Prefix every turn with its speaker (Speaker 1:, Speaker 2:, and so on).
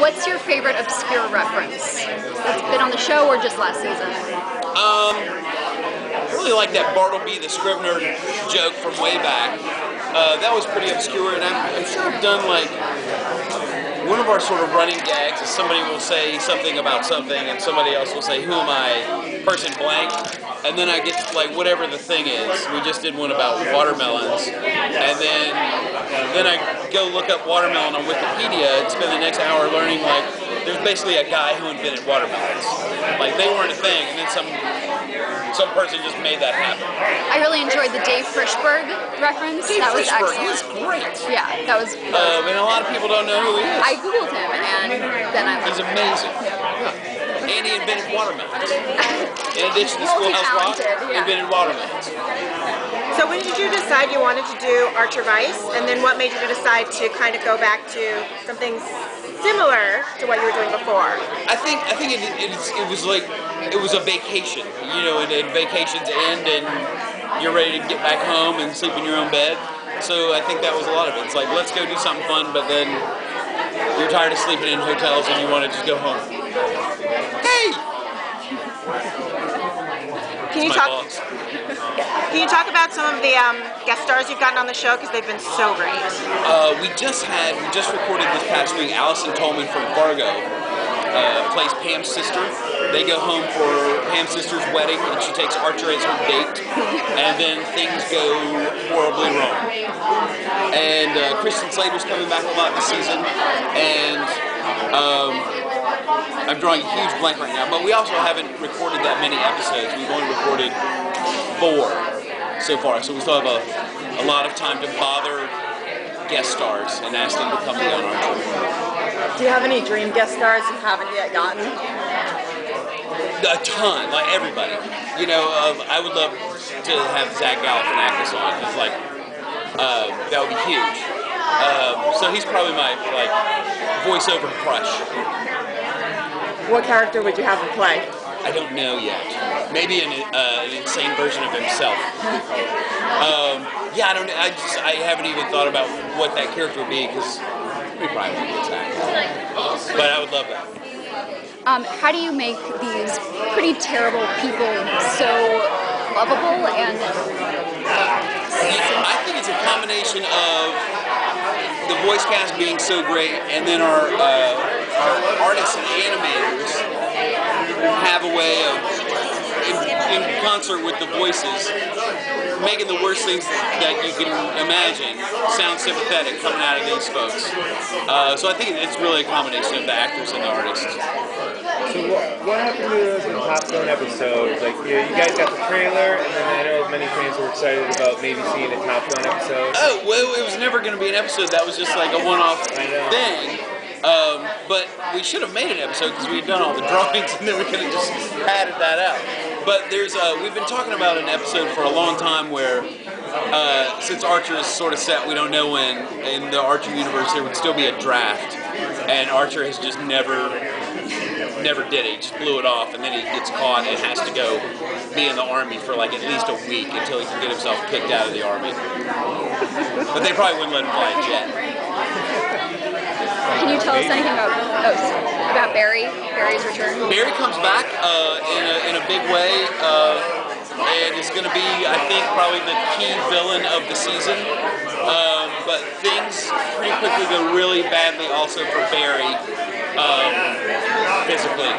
Speaker 1: What's your favorite obscure reference that's been on the show or just last season?
Speaker 2: I really like that Bartleby the Scrivener joke from way back. That was pretty obscure, and I'm sure I've done like one of our sort of running gags is somebody will say something about something, and somebody else will say, "Who am I?" Person blank, and then I get like whatever the thing is. We just did one about watermelons, and then I go look up watermelon on Wikipedia and spend the next hour learning like there's basically a guy who invented watermelons. Like they weren't a thing, and then some person just made that happen.
Speaker 1: I really enjoyed the Dave Frischberg reference. That was excellent.
Speaker 2: He was great.
Speaker 1: Yeah, that was.
Speaker 2: And a lot of people don't know who he is.
Speaker 1: I googled him, and then I.
Speaker 2: He's amazing. Yeah. And he invented watermelons. In addition to Schoolhouse Rock, he invented watermelons.
Speaker 3: So when did you decide you wanted to do Archer Vice, and then what made you decide to kind of go back to something similar to what you were doing before?
Speaker 2: I think it was like it was a vacation, you know, and vacations end and you're ready to get back home and sleep in your own bed. So I think that was a lot of it. It's like let's go do something fun, but then you're tired of sleeping in hotels and you want to just go home. Hey!
Speaker 3: Can you talk about some of the guest stars you've gotten on the show, because they've been so great?
Speaker 2: We just recorded this past week. Allison Tolman from Fargo plays Pam's sister. They go home for Pam's sister's wedding, and she takes Archer as her date, and then things go horribly wrong. And Kristen Slater's coming back a lot this season, and I'm drawing a huge blank right now, but we also haven't recorded that many episodes. We've only recorded 4 so far, so we still have a lot of time to bother guest stars and ask them to come be on our show.
Speaker 3: Do you have any dream guest stars you haven't yet gotten?
Speaker 2: A ton, like everybody. You know, I would love to have Zach Galifianakis on. It's like, that would be huge. So he's probably my like voiceover crush.
Speaker 3: What character would you have him play?
Speaker 2: I don't know yet. Maybe an insane version of himself. Yeah, I don't know. I haven't even thought about what that character would be because we probably won't get Zach. But I would love that.
Speaker 1: How do you make these pretty terrible people so lovable and?
Speaker 2: I think it's a combination of the voice cast being so great, and then our artists and animators have a way of, in concert with the voices, making the worst things that you can imagine sound sympathetic coming out of these folks. So I think it's really a combination of the actors and the artists.
Speaker 4: So what happened to the Top Gun episodes? Like, you guys got the trailer, and then I know many fans were excited about maybe seeing a Top Gun episode.
Speaker 2: Oh, well, it was never going to be an episode. That was just like a one-off thing. But we should have made an episode because we had done all the drawings, and then we could have just padded that out. But there's we've been talking about an episode for a long time where since Archer is sort of set, we don't know when in the Archer universe there would still be a draft, and Archer has just never did it. He just blew it off, and then he gets caught and has to go be in the army for like at least a week until he can get himself kicked out of the army. But they probably wouldn't let him fly a jet.
Speaker 1: Can you tell us anything about Barry? Barry's return?
Speaker 2: Barry comes back in a big way, and is going to be, I think, probably the key villain of the season. But things pretty quickly go really badly also for Barry physically.